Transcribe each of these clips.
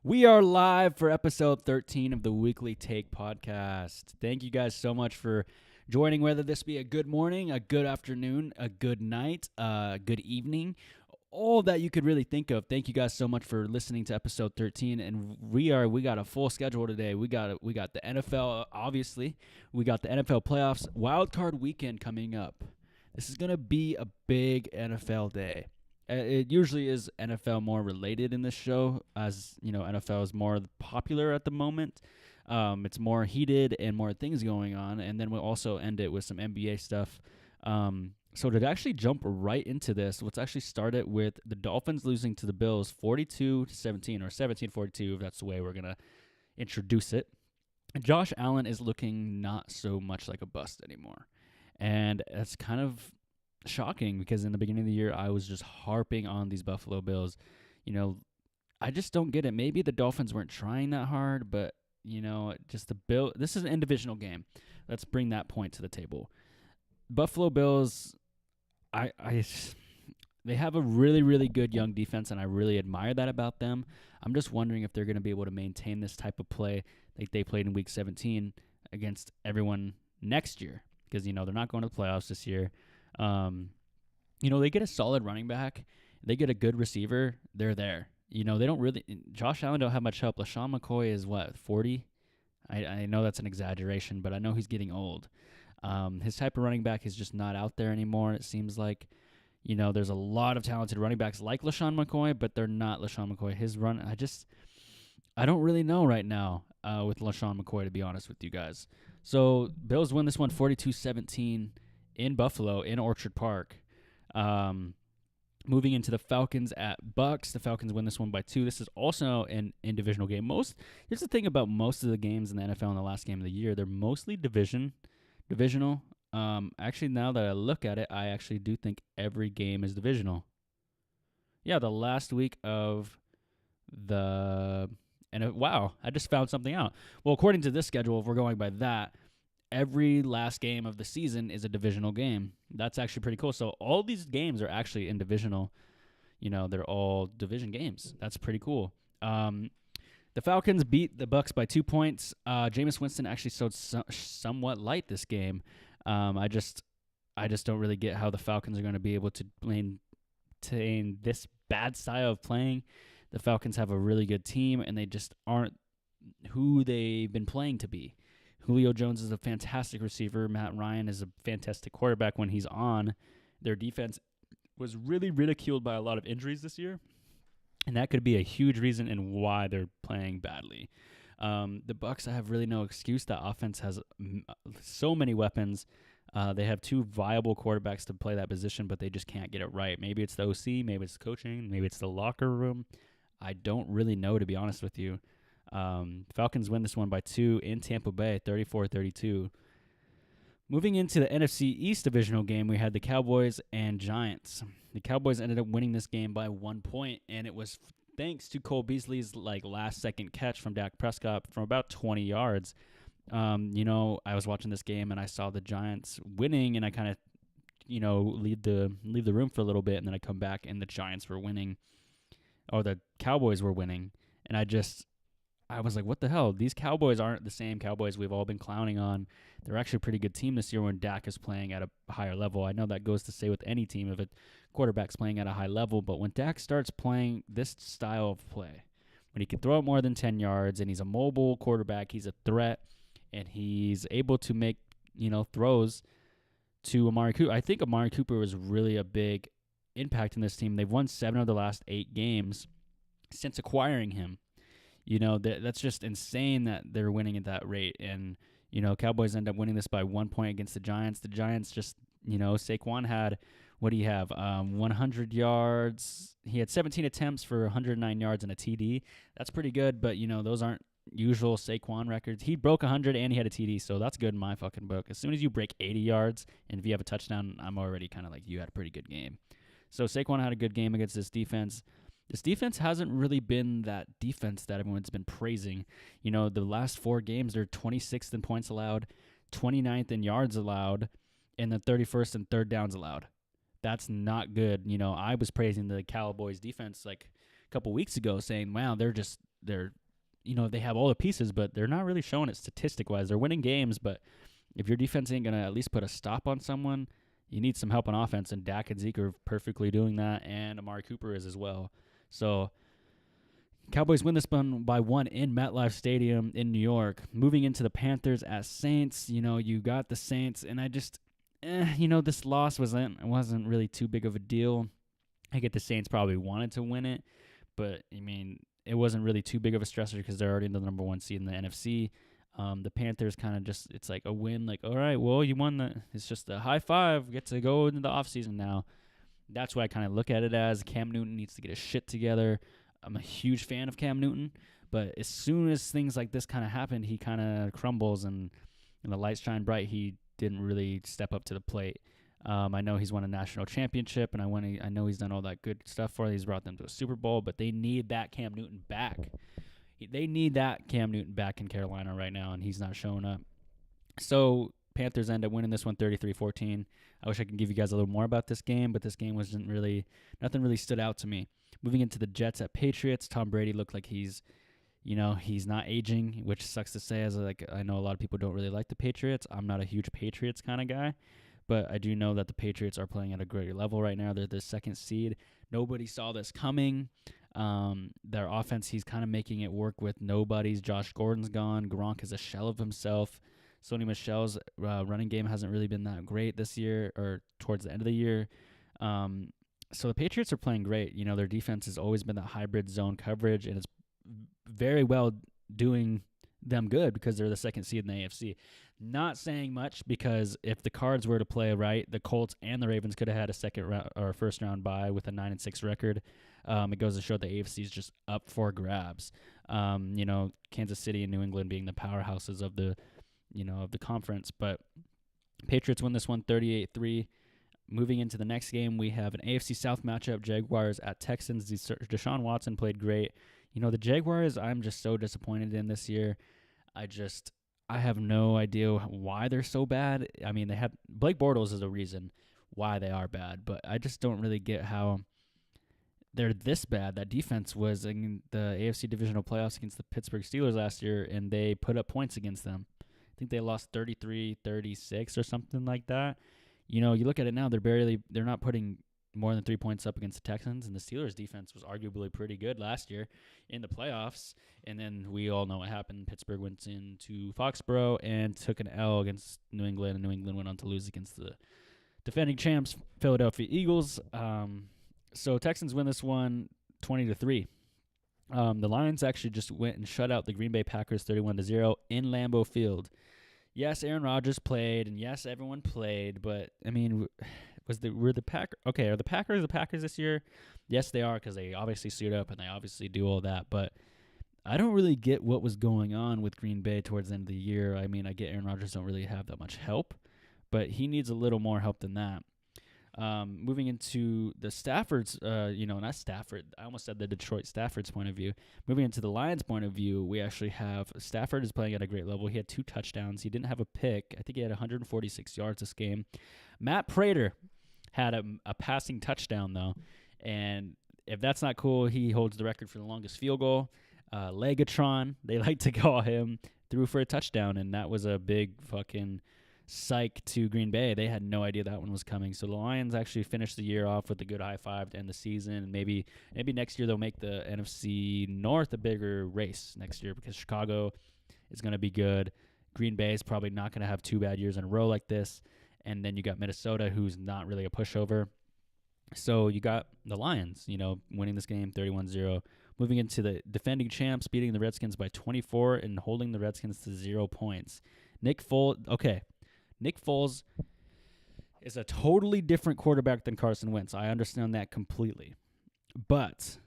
We are live for episode 13 of the Weekly Take podcast. Thank you guys so much for joining, whether this be a good morning, a good afternoon, a good night, a good evening, all that you could really think of. Thank you guys so much for listening to episode 13. And we got a full schedule today. We got the NFL, obviously. We got the NFL playoffs, wild card weekend coming up. This is going to be a big NFL day. It usually is NFL more related in this show, as you know, NFL is more popular at the moment. It's more heated and more things going on, and then we'll also end it with some NBA stuff. So to actually jump right into this, let's actually start it with the Dolphins losing to the Bills 42-17 or 17-42, if that's the way we're gonna introduce it. Josh Allen is looking not so much like a bust anymore, and that's kind of shocking because in the beginning of the year I was just harping on these Buffalo Bills. You know, I just don't get it. Maybe the Dolphins weren't trying that hard, but you know, just the Bill. This is an individual game. Let's bring that point to the table. Buffalo Bills, they have a really, really good young defense, and I really admire that about them. I'm just wondering if they're going to be able to maintain this type of play like they played in Week 17 against everyone next year, because you know they're not going to the playoffs this year. You know, they get a solid running back. They get a good receiver. They're there. You know, they don't really – Josh Allen don't have much help. LaShawn McCoy is, 40? I know that's an exaggeration, but I know he's getting old. His type of running back is just not out there anymore. It seems like, you know, there's a lot of talented running backs like LaShawn McCoy, but they're not LaShawn McCoy. His run – I don't really know right now with LaShawn McCoy, to be honest with you guys. So Bills win this one 42-17 in Buffalo, in Orchard Park. Moving into the Falcons at Bucks. The Falcons win this one by 2. This is also an in-divisional game. Here's the thing about most of the games in the NFL in the last game of the year. They're mostly divisional. Actually, now that I look at it, I actually do think every game is divisional. Yeah, the last week of the... wow, I just found something out. Well, according to this schedule, if we're going by that, every last game of the season is a divisional game. That's actually pretty cool. So all these games are actually in divisional. You know, they're all division games. That's pretty cool. The Falcons beat the Bucks by 2 points. Jameis Winston actually showed somewhat light this game. I just don't really get how the Falcons are going to be able to maintain this bad style of playing. The Falcons have a really good team, and they just aren't who they've been playing to be. Julio Jones is a fantastic receiver. Matt Ryan is a fantastic quarterback when he's on. Their defense was really ridiculed by a lot of injuries this year, and that could be a huge reason in why they're playing badly. The Bucs, I have really no excuse. That offense has so many weapons. They have 2 viable quarterbacks to play that position, but they just can't get it right. Maybe it's the OC, maybe it's the coaching, maybe it's the locker room. I don't really know, to be honest with you. Falcons win this one by 2 in Tampa Bay, 34-32. Moving into the NFC East divisional game, we had the Cowboys and Giants. The Cowboys ended up winning this game by 1 point, and it was thanks to Cole Beasley's last-second catch from Dak Prescott from about 20 yards. You know, I was watching this game, and I saw the Giants winning, and I kind of, you know, leave the room for a little bit, and then I come back, and the Giants were winning, or the Cowboys were winning, and I was like, what the hell? These Cowboys aren't the same Cowboys we've all been clowning on. They're actually a pretty good team this year when Dak is playing at a higher level. I know that goes to say with any team if a quarterback's playing at a high level, but when Dak starts playing this style of play, when he can throw it more than 10 yards and he's a mobile quarterback, he's a threat, and he's able to make, you know, throws to Amari Cooper. I think Amari Cooper was really a big impact in this team. They've won 7 of the last 8 games since acquiring him. You know, that's just insane that they're winning at that rate. And, you know, Cowboys end up winning this by 1 point against the Giants. The Giants just, you know, Saquon had, what do you have, 100 yards. He had 17 attempts for 109 yards and a TD. That's pretty good, but, you know, those aren't usual Saquon records. He broke 100 and he had a TD, so that's good in my fucking book. As soon as you break 80 yards and if you have a touchdown, I'm already kind of like, you had a pretty good game. So Saquon had a good game against this defense. This defense hasn't really been that defense that everyone's been praising. You know, the last 4 games, they're 26th in points allowed, 29th in yards allowed, and then 31st in third downs allowed. That's not good. You know, I was praising the Cowboys defense like a couple weeks ago saying, wow, they're just they're they have all the pieces, but they're not really showing it statistic wise. They're winning games, but if your defense ain't gonna at least put a stop on someone, you need some help on offense. And Dak and Zeke are perfectly doing that, and Amari Cooper is as well. So Cowboys win this one by 1 in MetLife Stadium in New York. Moving into the Panthers at Saints, you got the Saints, and I just, this loss wasn't really too big of a deal. I get the Saints probably wanted to win it, but I mean, it wasn't really too big of a stressor because they're already in the number 1 seed in the NFC. The Panthers kind of just, it's like a win, like, all right, well, you won it's just a high five, get to go into the offseason now. That's what I kind of look at it as. Cam Newton needs to get his shit together. I'm a huge fan of Cam Newton, but as soon as things like this kind of happened, he kind of crumbles, and the lights shine bright. He didn't really step up to the plate. I know he's won a national championship, and I know he's done all that good stuff for them. He's brought them to a Super Bowl, but they need that Cam Newton back. They need that Cam Newton back in Carolina right now, and he's not showing up. So Panthers end up winning this one 33-14. I wish I could give you guys a little more about this game, but this game nothing really stood out to me. Moving into the Jets at Patriots, Tom Brady looked like he's not aging, which sucks to say. I know a lot of people don't really like the Patriots. I'm not a huge Patriots kind of guy, but I do know that the Patriots are playing at a great level right now. They're the 2nd seed. Nobody saw this coming. Their offense, he's kind of making it work with nobodies. Josh Gordon's gone. Gronk is a shell of himself. Sony Michel's running game hasn't really been that great this year or towards the end of the year. So the Patriots are playing great. Their defense has always been that hybrid zone coverage, and it's very well doing them good because they're the 2nd seed in the AFC. Not saying much because if the Cards were to play right, the Colts and the Ravens could have had a second round or first round bye with a 9-6 record. It goes to show the AFC is just up for grabs. Kansas City and New England being the powerhouses of the conference, but Patriots win this one 38-3. Moving into the next game, we have an AFC South matchup, Jaguars at Texans. Deshaun Watson played great. The Jaguars, I'm just so disappointed in this year. I have no idea why they're so bad. I mean, they have Blake Bortles is a reason why they are bad, but I just don't really get how they're this bad. That defense was in the AFC divisional playoffs against the Pittsburgh Steelers last year, and they put up points against them. I think they lost 33-36 or something like that. You look at it now, they're not putting more than 3 points up against the Texans, and the Steelers' defense was arguably pretty good last year in the playoffs. And then we all know what happened. Pittsburgh went into Foxborough and took an L against New England, and New England went on to lose against the defending champs, Philadelphia Eagles. So Texans win this one 20-3. The Lions actually just went and shut out the Green Bay Packers 31-0 in Lambeau Field. Yes, Aaron Rodgers played, and yes, everyone played, but I mean, are the Packers the Packers this year? Yes, they are, because they obviously suit up and they obviously do all that, but I don't really get what was going on with Green Bay towards the end of the year. I mean, I get Aaron Rodgers don't really have that much help, but he needs a little more help than that. Moving into the Stafford's, not Stafford. I almost said the Detroit Stafford's point of view. Moving into the Lions' point of view, we actually have Stafford is playing at a great level. He had 2 touchdowns. He didn't have a pick. I think he had 146 yards this game. Matt Prater had a passing touchdown, though. And if that's not cool, he holds the record for the longest field goal. Legatron, they like to call him, threw for a touchdown, and that was a big fucking psych to Green Bay. They had no idea that one was coming. So the Lions actually finished the year off with a good high five to end the season. And maybe next year they'll make the NFC North a bigger race next year because Chicago is going to be good. Green Bay is probably not going to have 2 bad years in a row like this. And then you got Minnesota, who's not really a pushover. So you got the Lions, winning this game 31-0. Moving into the defending champs, beating the Redskins by 24 and holding the Redskins to 0 points. Nick Foles is a totally different quarterback than Carson Wentz. I understand that completely. But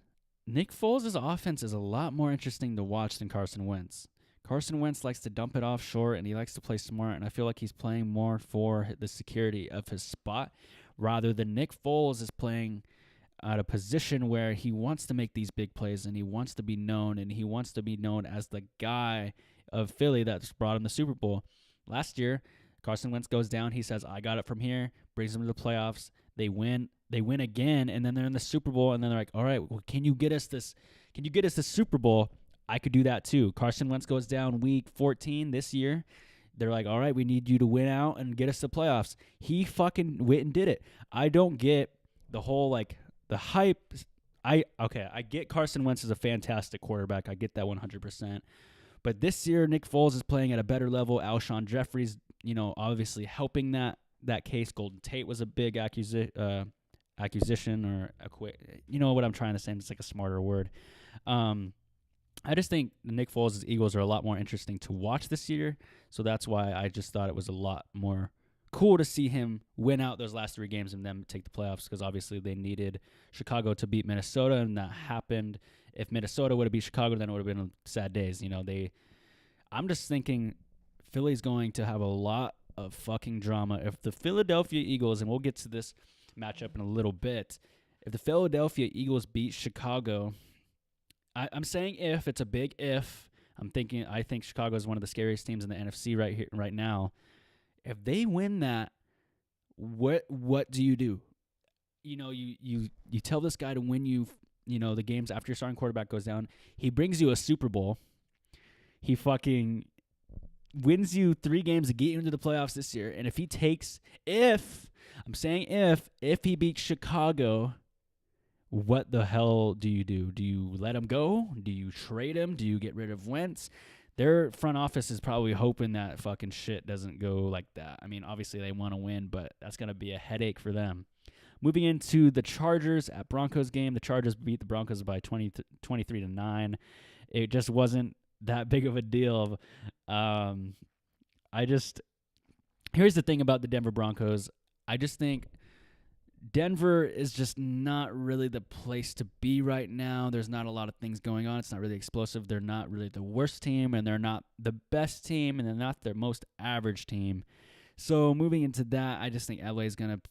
Nick Foles' offense is a lot more interesting to watch than Carson Wentz. Carson Wentz likes to dump it off short, and he likes to play smart, and I feel like he's playing more for the security of his spot rather than Nick Foles is playing at a position where he wants to make these big plays, and he wants to be known, and he wants to be known as the guy of Philly that's brought him the Super Bowl. Last year, Carson Wentz goes down. He says, I got it from here, brings them to the playoffs. They win again, and then they're in the Super Bowl, and then they're like, all right, well, can you get us this Super Bowl? I could do that too. Carson Wentz goes down week 14 this year. They're like, all right, we need you to win out and get us to playoffs. He fucking went and did it. I don't get the whole like the hype. I get Carson Wentz is a fantastic quarterback. I get that 100%. But this year, Nick Foles is playing at a better level. Alshon Jeffrey's, obviously helping that case. Golden Tate was a big acquisition or you know what I'm trying to say. It's like a smarter word. I just think the Nick Foles' Eagles are a lot more interesting to watch this year. So that's why I just thought it was a lot more cool to see him win out those last 3 games and then take the playoffs, because obviously they needed Chicago to beat Minnesota, and that happened. If Minnesota would have beat Chicago, then it would have been sad days. I'm just thinking Philly's going to have a lot of fucking drama. If the Philadelphia Eagles, and we'll get to this matchup in a little bit, if the Philadelphia Eagles beat Chicago, I'm saying if, it's a big if. I think Chicago is one of the scariest teams in the NFC right now. If they win that, what do you do? You tell this guy to win the games after your starting quarterback goes down. He brings you a Super Bowl. He fucking wins you 3 games to get you into the playoffs this year. And if he beats Chicago, what the hell do you do? Do you let him go? Do you trade him? Do you get rid of Wentz? Their front office is probably hoping that fucking shit doesn't go like that. I mean, obviously they want to win, but that's going to be a headache for them. Moving into the Chargers at Broncos game, the Chargers beat the Broncos by 23-9. It just wasn't that big of a deal. Here's the thing about the Denver Broncos. I just think Denver is just not really the place to be right now. There's not a lot of things going on. It's not really explosive. They're not really the worst team, and they're not the best team, and they're not their most average team. So moving into that, I just think LA is going to,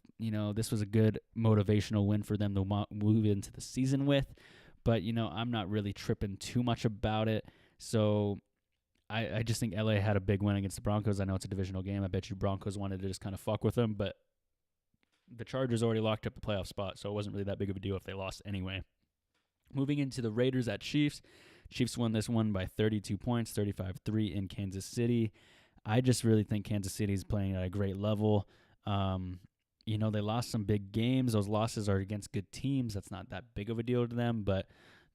this was a good motivational win for them to move into the season with. But, I'm not really tripping too much about it. So I just think LA had a big win against the Broncos. I know it's a divisional game. I bet you Broncos wanted to just kind of fuck with them, but the Chargers already locked up the playoff spot, so it wasn't really that big of a deal if they lost anyway. Moving into the Raiders at Chiefs. Chiefs won this one by 32 points, 35-3 in Kansas City. I just really think Kansas City is playing at a great level. They lost some big games. Those losses are against good teams. That's not that big of a deal to them, but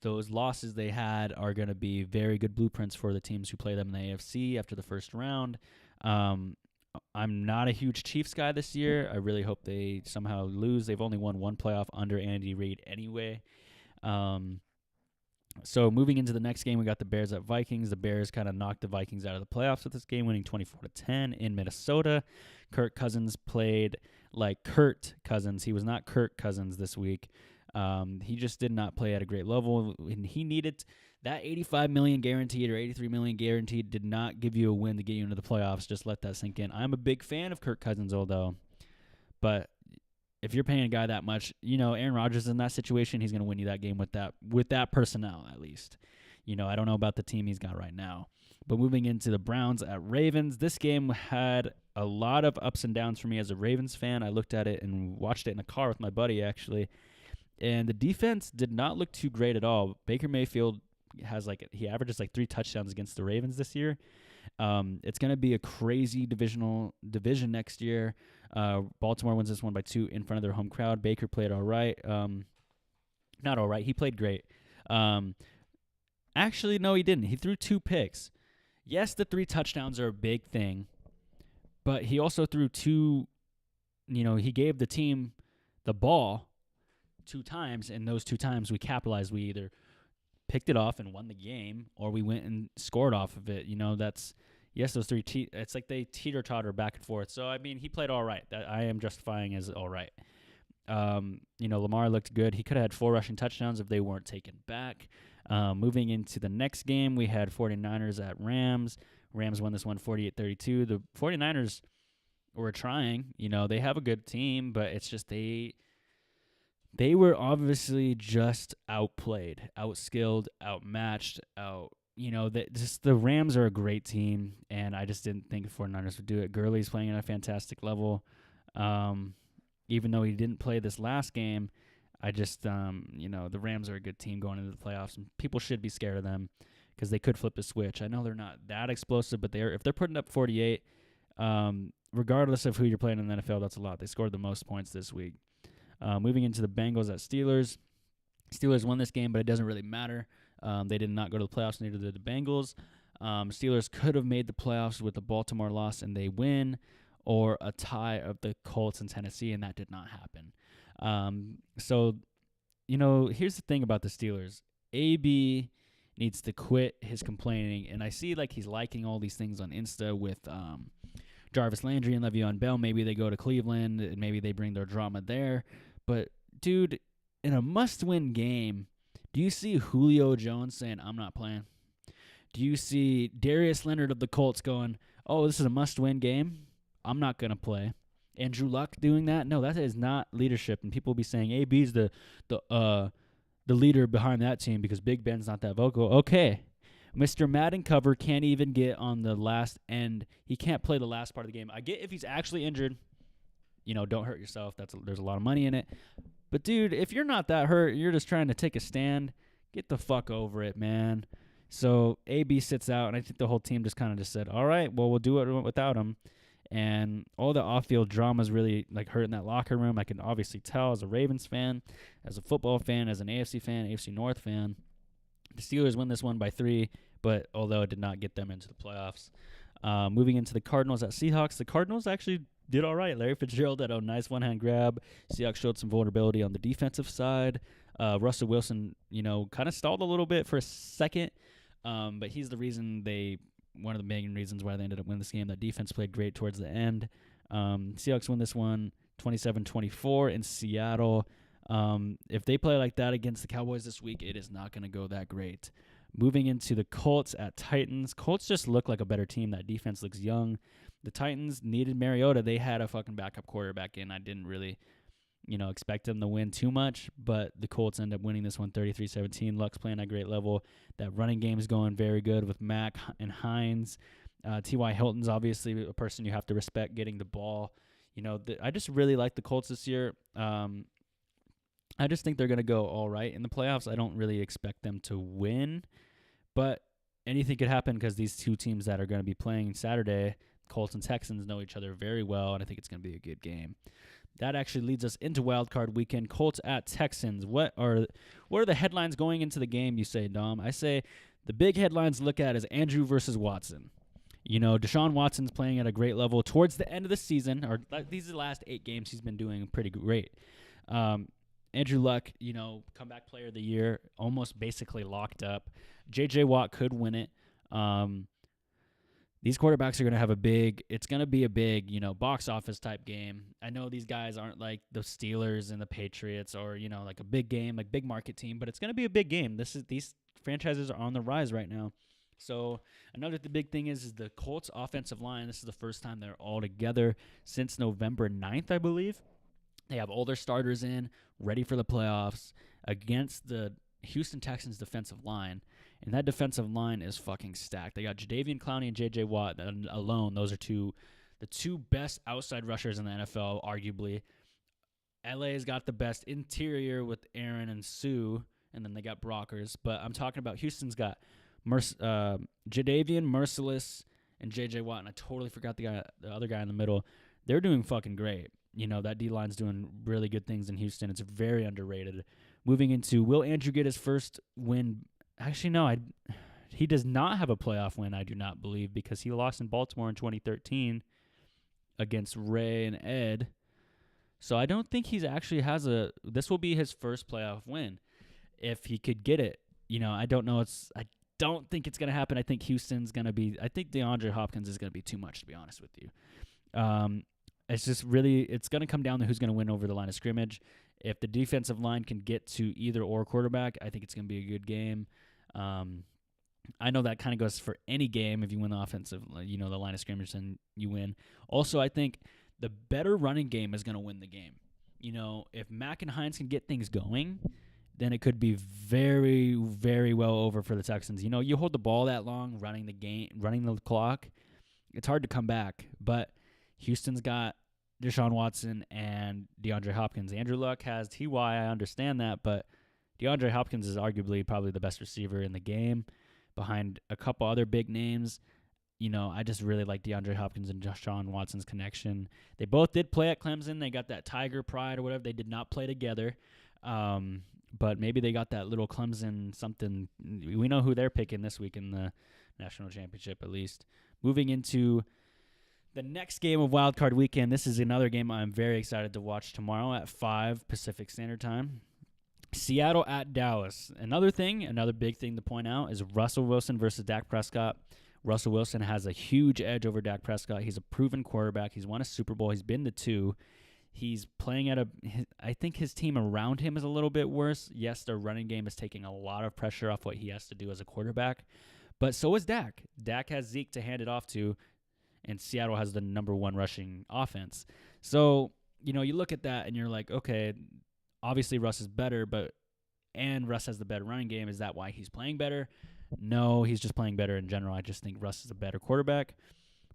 those losses they had are going to be very good blueprints for the teams who play them in the AFC after the first round. I'm not a huge Chiefs guy this year. I really hope they somehow lose. They've only won 1 playoff under Andy Reid anyway. So moving into the next game, we got the Bears at Vikings. The Bears kind of knocked the Vikings out of the playoffs with this game, winning 24-10 in Minnesota. Kirk Cousins played like Kurt Cousins. He was not Kirk Cousins this week. He just did not play at a great level, and he needed that $85 million guaranteed or $83 million guaranteed did not give you a win to get you into the playoffs. Just let that sink in. I'm a big fan of Kirk Cousins, although, but if you're paying a guy that much, Aaron Rodgers in that situation, he's going to win you that game with that personnel at least. I don't know about the team he's got right now. But moving into the Browns at Ravens, this game had a lot of ups and downs for me as a Ravens fan. I looked at it and watched it in a car with my buddy, actually. And the defense did not look too great at all. Baker Mayfield he averages 3 touchdowns against the Ravens this year. It's going to be a crazy division next year. Baltimore wins this one by 2 in front of their home crowd. Baker played all right. Not all right. He played great. Actually, no, he didn't. He threw 2 picks. Yes, the 3 touchdowns are a big thing, but he also threw 2. He gave the team the ball 2 times, and those 2 times we capitalized. We either picked it off and won the game, or we went and scored off of it. Those 3 it's like they teeter-totter back and forth. So, I mean, he played all right. That I am justifying as all right. Lamar looked good. He could have had 4 rushing touchdowns if they weren't taken back. Moving into the next game, we had 49ers at Rams. Rams won this one 48-32. The 49ers were trying. They have a good team, but it's just they were obviously just outplayed, outskilled, outmatched, the Rams are a great team, and I just didn't think the 49ers would do it. Gurley's playing at a fantastic level. Even though he didn't play this last game, I just, the Rams are a good team going into the playoffs, and people should be scared of them because they could flip a switch. I know they're not that explosive, but if they're putting up 48, regardless of who you're playing in the NFL, that's a lot. They scored the most points this week. Moving into the Bengals at Steelers. Steelers won this game, but it doesn't really matter. They did not go to the playoffs, neither did the Bengals. Steelers could have made the playoffs with the Baltimore loss and they win, or a tie of the Colts and Tennessee, and that did not happen. So, here's the thing about the Steelers. AB needs to quit his complaining, and I see he's liking all these things on Insta with Jarvis Landry and Le'Veon Bell. Maybe they go to Cleveland, and maybe they bring their drama there. But, dude, in a must-win game, do you see Julio Jones saying, I'm not playing? Do you see Darius Leonard of the Colts going, oh, this is a must-win game? I'm not going to play. Andrew Luck doing that? No, that is not leadership. And people will be saying, AB's the leader behind that team because Big Ben's not that vocal. Okay. Mr. Madden cover can't even get on the last end. He can't play the last part of the game. I get if he's actually injured, don't hurt yourself. There's a lot of money in it. But, dude, if you're not that hurt, you're just trying to take a stand, get the fuck over it, man. So AB sits out, and I think the whole team just kind of just said, all right, well, we'll do it without him. And all the off-field drama is really hurting that locker room. I can obviously tell as a Ravens fan, as a football fan, as an AFC fan, AFC North fan. The Steelers win this one by 3, but although it did not get them into the playoffs. Moving into the Cardinals at Seahawks, the Cardinals actually did all right. Larry Fitzgerald had a nice one-hand grab. Seahawks showed some vulnerability on the defensive side. Russell Wilson, kind of stalled a little bit for a second, but he's the reason one of the main reasons why they ended up winning this game. That defense played great towards the end. Seahawks win this one 27-24 in Seattle. If they play like that against the Cowboys this week, it is not going to go that great. Moving into the Colts at Titans. Colts just look like a better team. That defense looks young. The Titans needed Mariota. They had a fucking backup quarterback in. I didn't really, expect them to win too much, but the Colts end up winning this one 33-17. Luck's playing at a great level. That running game is going very good with Mack and Hines. T.Y. Hilton's obviously a person you have to respect getting the ball. I just really like the Colts this year. I just think they're going to go all right in the playoffs. I don't really expect them to win, but anything could happen because these two teams that are going to be playing Saturday, Colts and Texans, know each other very well, and I think it's going to be a good game. That actually leads us into Wildcard Weekend. Colts at Texans. What are the headlines going into the game, you say, Dom? I say the big headlines to look at is Andrew versus Watson. Deshaun Watson's playing at a great level towards the end of the season, or these are the last 8 games he's been doing pretty great. Andrew Luck, comeback player of the year, almost basically locked up. J.J. Watt could win it. These quarterbacks are going to have it's going to be a big, box office type game. I know these guys aren't like the Steelers and the Patriots or, like a big game, like big market team, but it's going to be a big game. These franchises are on the rise right now. So another the big thing is the Colts offensive line. This is the first time they're all together since November 9th, I believe. They have all their starters in, ready for the playoffs against the Houston Texans defensive line. And that defensive line is fucking stacked. They got Jadeveon Clowney and J.J. Watt alone. Those are the two best outside rushers in the NFL, arguably. LA's got the best interior with Aaron and Sue, and then they got Brockers. But I'm talking about Houston's got Jadeveon, Merciless, and J.J. Watt, and I totally forgot the other guy in the middle. They're doing fucking great. That D-line's doing really good things in Houston. It's very underrated. Moving into, will Andrew get his first win? Actually, no. He does not have a playoff win, I do not believe, because he lost in Baltimore in 2013 against Ray and Ed. So I don't think he's actually this will be his first playoff win if he could get it. I don't know. I don't think it's going to happen. I think Houston's going to be, I think DeAndre Hopkins is going to be too much, to be honest with you. It's just really, it's going to come down to who's going to win over the line of scrimmage. If the defensive line can get to either or quarterback, I think it's going to be a good game. I know that kind of goes for any game. If you win the offensive, the line of scrimmage, then you win. Also, I think the better running game is going to win the game. If Mack and Hines can get things going, then it could be very, very well over for the Texans. You hold the ball that long, running the clock, it's hard to come back. But Houston's got Deshaun Watson and DeAndre Hopkins. Andrew Luck has T.Y., I understand that, but DeAndre Hopkins is arguably probably the best receiver in the game. behind a couple other big names. I just really like DeAndre Hopkins and Deshaun Watson's connection. They both did play at Clemson. They got that Tiger pride or whatever. They did not play together. But maybe they got that little Clemson something. We know who they're picking this week in the national championship, at least. Moving into the next game of Wild Card Weekend, this is another game I'm very excited to watch tomorrow at 5 Pacific Standard Time. Seattle at Dallas. Another big thing to point out is Russell Wilson versus Dak Prescott. Russell Wilson has a huge edge over Dak Prescott. He's a proven quarterback. He's won a Super Bowl. He's been to 2. He's playing I think his team around him is a little bit worse. Yes, their running game is taking a lot of pressure off what he has to do as a quarterback. But so is Dak. Dak has Zeke to hand it off to, and Seattle has the number 1 rushing offense. So, you look at that and you're like, okay, obviously Russ is better, and Russ has the better running game. Is that why he's playing better? No, he's just playing better in general. I just think Russ is a better quarterback.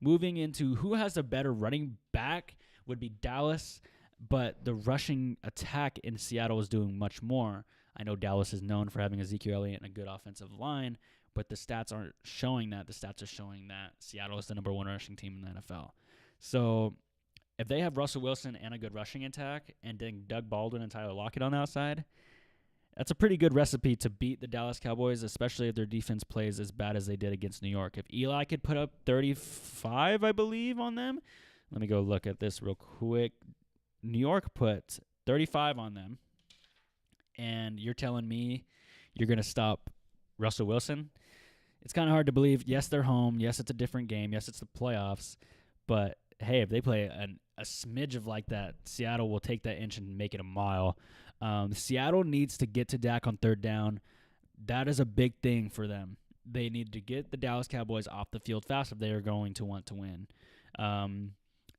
Moving into who has a better running back would be Dallas, but the rushing attack in Seattle is doing much more. I know Dallas is known for having Ezekiel Elliott and a good offensive line, but the stats aren't showing that. The stats are showing that Seattle is the number 1 rushing team in the NFL. So if they have Russell Wilson and a good rushing attack and then Doug Baldwin and Tyler Lockett on the outside, that's a pretty good recipe to beat the Dallas Cowboys, especially if their defense plays as bad as they did against New York. If Eli could put up 35, I believe, on them. Let me go look at this real quick. New York put 35 on them, and you're telling me you're going to stop Russell Wilson? It's kind of hard to believe. Yes, they're home. Yes, it's a different game. Yes, it's the playoffs. But, hey, if they play a smidge of like that, Seattle will take that inch and make it a mile. Seattle needs to get to Dak on 3rd down. That is a big thing for them. They need to get the Dallas Cowboys off the field fast if they are going to want to win.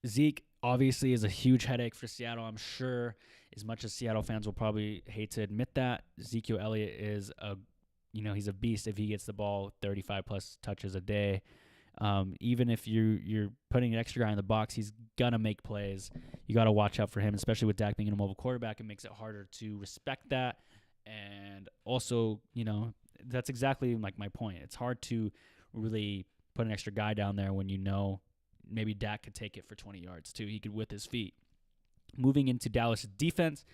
Zeke obviously is a huge headache for Seattle. I'm sure, as much as Seattle fans will probably hate to admit that, Ezekiel Elliott is he's a beast if he gets the ball 35 plus touches a day. Even if you're putting an extra guy in the box, he's gonna make plays. You got to watch out for him, especially with Dak being a mobile quarterback. It makes it harder to respect that. And also, that's exactly like my point. It's hard to really put an extra guy down there when maybe Dak could take it for 20 yards too. He could with his feet. Moving into Dallas' defense,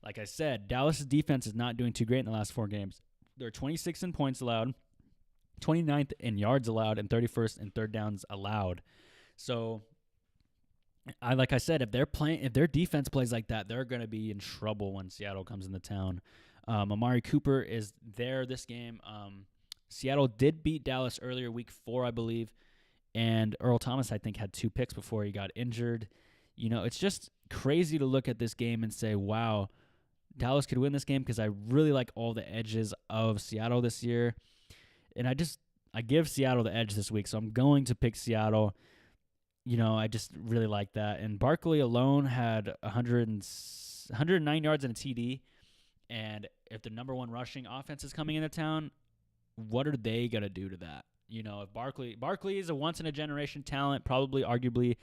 like I said, Dallas' defense is not doing too great in the last 4 games. They're 26th in points allowed, 29th in yards allowed, and 31st in 3rd downs allowed. So, like I said, if their defense plays like that, they're going to be in trouble when Seattle comes into town. Amari Cooper is there this game. Seattle did beat Dallas earlier, week 4, I believe. And Earl Thomas, I think, had 2 picks before he got injured. It's just crazy to look at this game and say, wow, Dallas could win this game, because I really like all the edges of Seattle this year. And I give Seattle the edge this week, so I'm going to pick Seattle. I just really like that. And Barkley alone had 109 yards and a TD. And if the number 1 rushing offense is coming into town, what are they going to do to that? If Barkley is a once-in-a-generation talent, probably arguably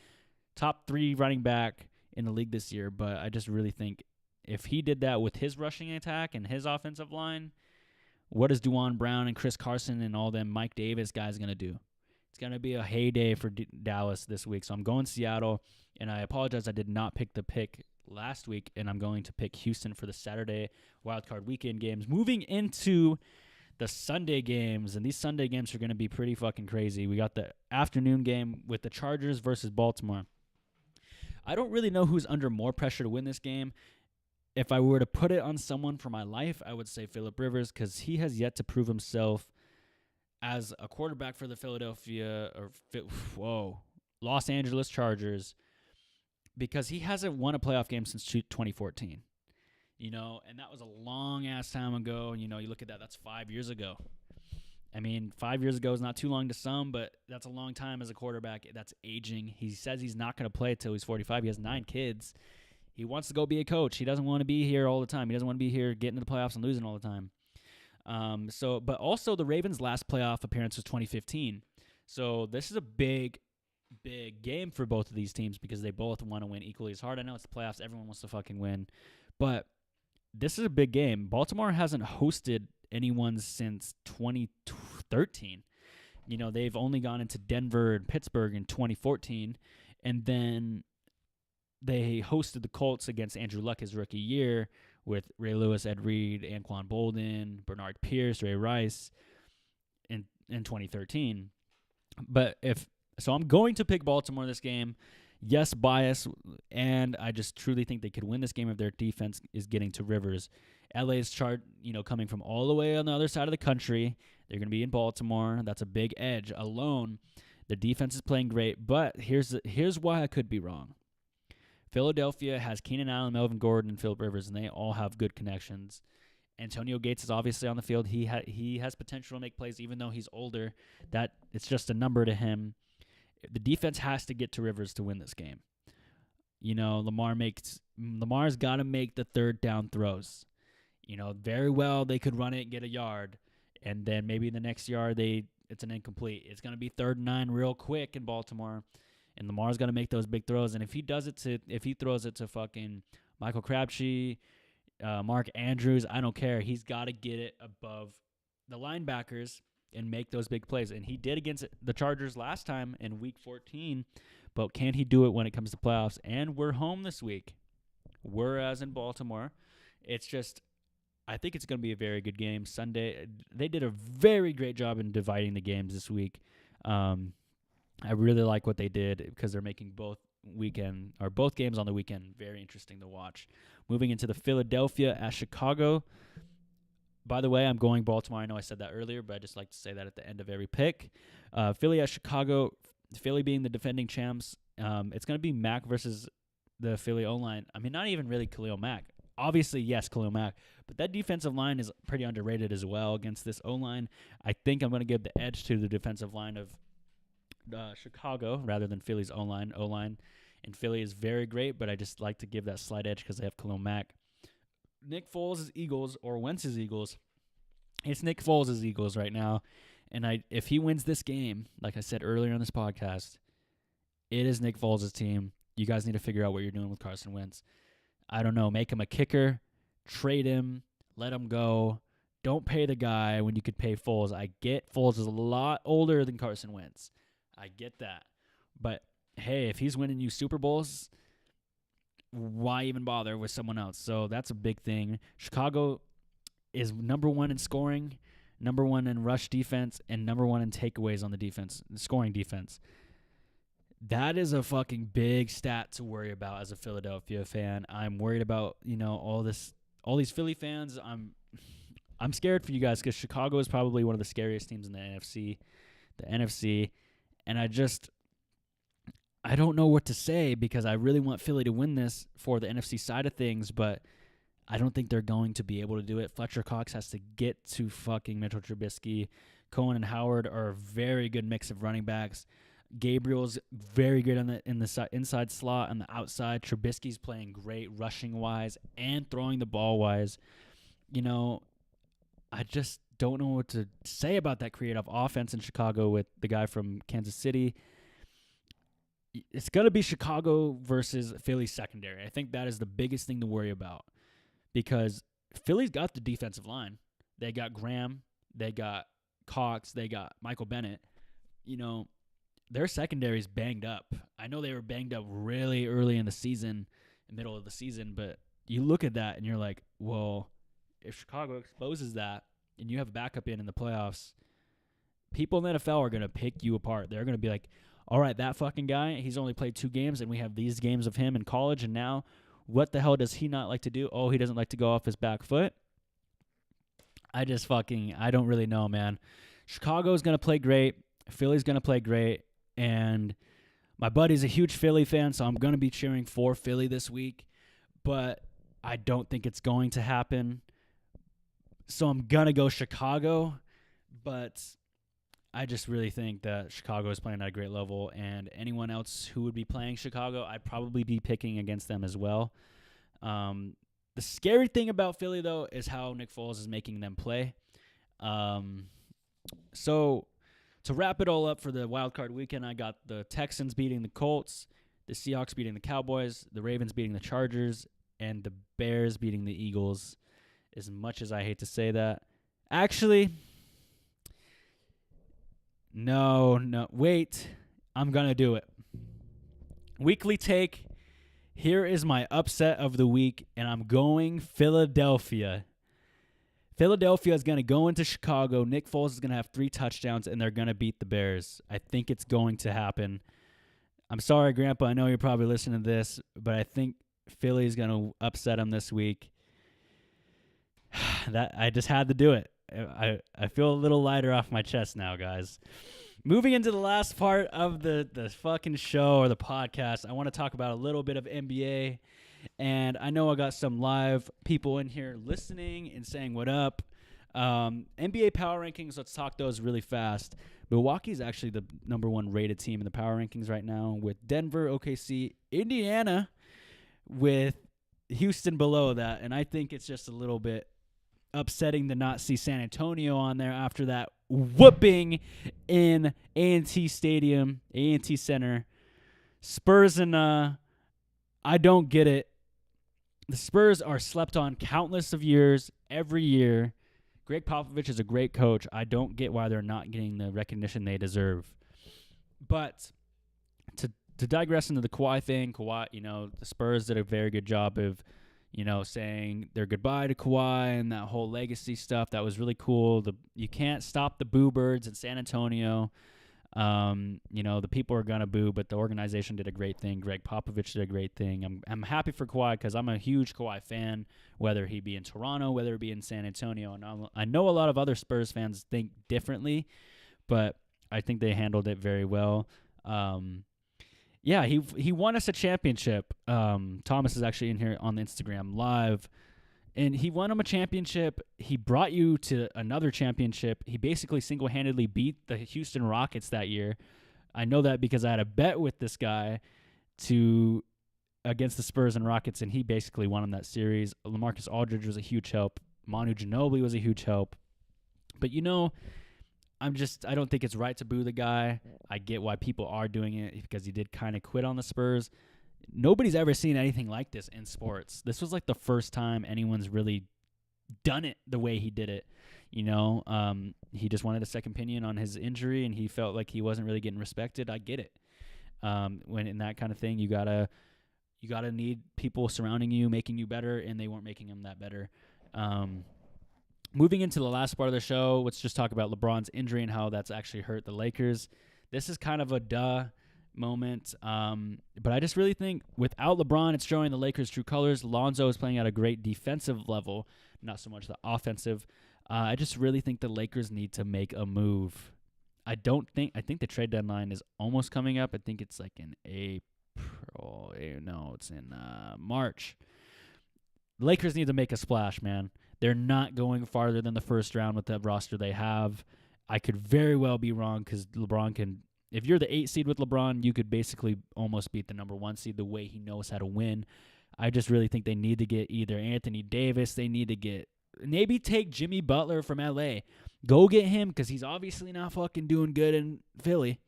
top 3 running back in the league this year, but I just really think if he did that with his rushing attack and his offensive line, what is Duane Brown and Chris Carson and all them Mike Davis guys going to do? It's going to be a heyday for Dallas this week, so I'm going Seattle, and I apologize I did not pick the pick last week, and I'm going to pick Houston for the Saturday wildcard weekend games. Moving into the Sunday games, and these Sunday games are going to be pretty fucking crazy. We got the afternoon game with the Chargers versus Baltimore. I don't really know who's under more pressure to win this game. If I were to put it on someone for my life, I would say Phillip Rivers, because he has yet to prove himself as a quarterback for the Los Angeles Chargers, because he hasn't won a playoff game since 2014. And that was a long-ass time ago. You look at that, that's 5 years ago. I mean, 5 years ago is not too long to some, but that's a long time as a quarterback. That's aging. He says he's not going to play until he's 45. He has 9 kids. He wants to go be a coach. He doesn't want to be here all the time. He doesn't want to be here getting to the playoffs and losing all the time. But also the Ravens' last playoff appearance was 2015. So this is a big game for both of these teams, because they both want to win equally as hard. I know it's the playoffs. Everyone wants to fucking win. But this is a big game. Baltimore hasn't hosted anyone since 13. They've only gone into Denver and Pittsburgh in 2014, and then they hosted the Colts against Andrew Luck his rookie year with Ray Lewis, Ed Reed, Anquan Bolden, Bernard Pierce, Ray Rice in 2013. But I'm going to pick Baltimore this game. Yes, bias, and I just truly think they could win this game if their defense is getting to Rivers. LA's coming from all the way on the other side of the country. They're going to be in Baltimore. That's a big edge alone. The defense is playing great, but here's why I could be wrong. Philadelphia has Keenan Allen, Melvin Gordon, and Phillip Rivers, and they all have good connections. Antonio Gates is obviously on the field. He has potential to make plays, even though he's older. That it's just a number to him. The defense has to get to Rivers to win this game. Lamar's got to make the third down throws. Very well they could run it and get a yard, and then maybe the next yard it's an incomplete. It's going to be 3rd and 9 real quick in Baltimore. And Lamar's got to make those big throws. And if he throws it to fucking Michael Crabtree, Mark Andrews, I don't care. He's got to get it above the linebackers and make those big plays. And he did against the Chargers last time in Week 14. But can he do it when it comes to playoffs? And we're home this week, whereas in Baltimore, it's just I think it's going to be a very good game. Sunday, they did a very great job in dividing the games this week. I really like what they did because they're making both games on the weekend very interesting to watch. Moving into the Philadelphia at Chicago. By the way, I'm going Baltimore. I know I said that earlier, but I just like to say that at the end of every pick. Philly at Chicago. Philly being the defending champs. It's going to be Mack versus the Philly O-line. I mean, not even really Khalil Mack. Obviously, yes, Khalil Mack. But that defensive line is pretty underrated as well against this O-line. I think I'm going to give the edge to the defensive line of Chicago rather than Philly's O-line. And Philly is very great, but I just like to give that slight edge because they have Khalil Mack. Nick Foles' Eagles or Wentz's Eagles. It's Nick Foles' Eagles right now. And if he wins this game, like I said earlier on this podcast, it is Nick Foles' team. You guys need to figure out what you're doing with Carson Wentz. I don't know. Make him a kicker. Trade him. Let him go. Don't pay the guy when you could pay Foles. I get Foles is a lot older than Carson Wentz. I get that. But, hey, if he's winning you Super Bowls, why even bother with someone else? So that's a big thing. Chicago is number 1 in scoring, number 1 in rush defense, and number 1 in takeaways on the defense, scoring defense. That is a fucking big stat to worry about as a Philadelphia fan. I'm worried about, all these Philly fans. I'm scared for you guys because Chicago is probably one of the scariest teams in the NFC. And I don't know what to say because I really want Philly to win this for the NFC side of things, but I don't think they're going to be able to do it. Fletcher Cox has to get to fucking Mitchell Trubisky. Cohen and Howard are a very good mix of running backs. Gabriel's very good in the inside slot and the outside. Trubisky's playing great rushing-wise and throwing the ball-wise. I just don't know what to say about that creative offense in Chicago with the guy from Kansas City. It's going to be Chicago versus Philly's secondary. I think that is the biggest thing to worry about because Philly's got the defensive line. They got Graham. They got Cox. They got Michael Bennett. Their secondary is banged up. I know they were banged up really early in the season, middle of the season, but you look at that and you're like, well, if Chicago exposes that and you have a backup in the playoffs, people in the NFL are going to pick you apart. They're going to be like, all right, that fucking guy, he's only played 2 games, and we have these games of him in college, and now what the hell does he not like to do? Oh, he doesn't like to go off his back foot? I don't really know, man. Chicago's going to play great. Philly's going to play great. And my buddy's a huge Philly fan, so I'm going to be cheering for Philly this week. But I don't think it's going to happen. So I'm going to go Chicago. But I just really think that Chicago is playing at a great level. And anyone else who would be playing Chicago, I'd probably be picking against them as well. The scary thing about Philly, though, is how Nick Foles is making them play. So to wrap it all up for the wild card weekend, I got the Texans beating the Colts, the Seahawks beating the Cowboys, the Ravens beating the Chargers, and the Bears beating the Eagles. As much as I hate to say that. Actually, No. Wait. I'm going to do it. Weekly take. Here is my upset of the week, and I'm going Philadelphia. Philadelphia is going to go into Chicago. Nick Foles is going to have 3 touchdowns, and they're going to beat the Bears. I think it's going to happen. I'm sorry, Grandpa. I know you're probably listening to this, but I think Philly is going to upset them this week. That I just had to do it. I feel a little lighter off my chest now, guys. Moving into the last part of the fucking show or the podcast, I want to talk about a little bit of NBA. And I know I got some live people in here listening and saying what up. NBA power rankings, let's talk those really fast. Milwaukee's actually the number 1 rated team in the power rankings right now, with Denver, OKC, Indiana, with Houston below that. And I think it's just a little bit upsetting to not see San Antonio on there after that whooping in A&T Stadium, A&T Center. Spurs and I don't get it. The Spurs are slept on countless of years, every year. Greg Popovich is a great coach. I don't get why they're not getting the recognition they deserve. But to digress into the Kawhi thing, the Spurs did a very good job of, saying their goodbye to Kawhi and that whole legacy stuff. That was really cool. You can't stop the boo birds in San Antonio. The people are going to boo, but the organization did a great thing. Greg Popovich did a great thing. I'm happy for Kawhi because I'm a huge Kawhi fan, whether he be in Toronto, whether it be in San Antonio. And I know a lot of other Spurs fans think differently, but I think they handled it very well. He won us a championship. Thomas is actually in here on the Instagram live. And he won him a championship. He brought you to another championship. He basically single-handedly beat the Houston Rockets that year. I know that because I had a bet with this guy against the Spurs and Rockets, and he basically won him that series. LaMarcus Aldridge was a huge help. Manu Ginobili was a huge help. But, I don't think it's right to boo the guy. I get why people are doing it because he did kind of quit on the Spurs. Nobody's ever seen anything like this in sports. This was like the first time anyone's really done it the way he did it. He just wanted a second opinion on his injury, and he felt like he wasn't really getting respected. I get it. When in that kind of thing, you gotta need people surrounding you, making you better, and they weren't making him that better. Moving into the last part of the show, let's just talk about LeBron's injury and how that's actually hurt the Lakers. This is kind of a moment. But I just really think without LeBron, it's showing the Lakers' true colors. Lonzo is playing at a great defensive level, not so much the offensive. I just really think the Lakers need to make a move. I think the trade deadline is almost coming up. I think it's like in April. No, it's in March. The Lakers need to make a splash, man. They're not going farther than the first round with the roster they have. I could very well be wrong because LeBron can. If you're the 8 seed with LeBron, you could basically almost beat the number 1 seed the way he knows how to win. I just really think they need to get either Anthony Davis. They need to maybe take Jimmy Butler from L.A. Go get him because he's obviously not fucking doing good in Philly.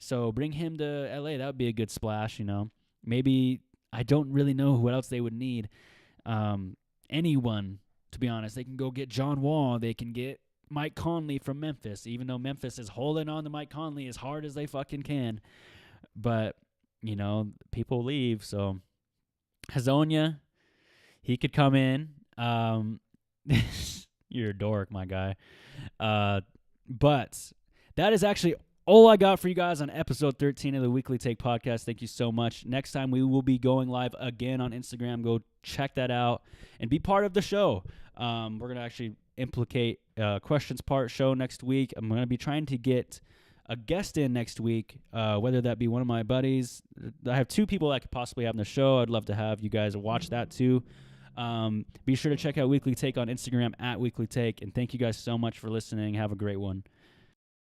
So bring him to L.A. That would be a good splash, Maybe I don't really know who else they would need. Anyone, to be honest. They can go get John Wall. They can get Mike Conley from Memphis, even though Memphis is holding on to Mike Conley as hard as they fucking can. But, people leave. So, Hazonia, he could come in. You're a dork, my guy. But that is actually all I got for you guys on episode 13 of the Weekly Take podcast. Thank you so much. Next time we will be going live again on Instagram. Go check that out and be part of the show. We're going to actually implicate questions part show next week. I'm going to be trying to get a guest in next week, whether that be one of my buddies. I have 2 people that could possibly have on the show. I'd love to have you guys watch that too. Be sure to check out Weekly Take on Instagram @Weekly Take. And thank you guys so much for listening. Have a great one.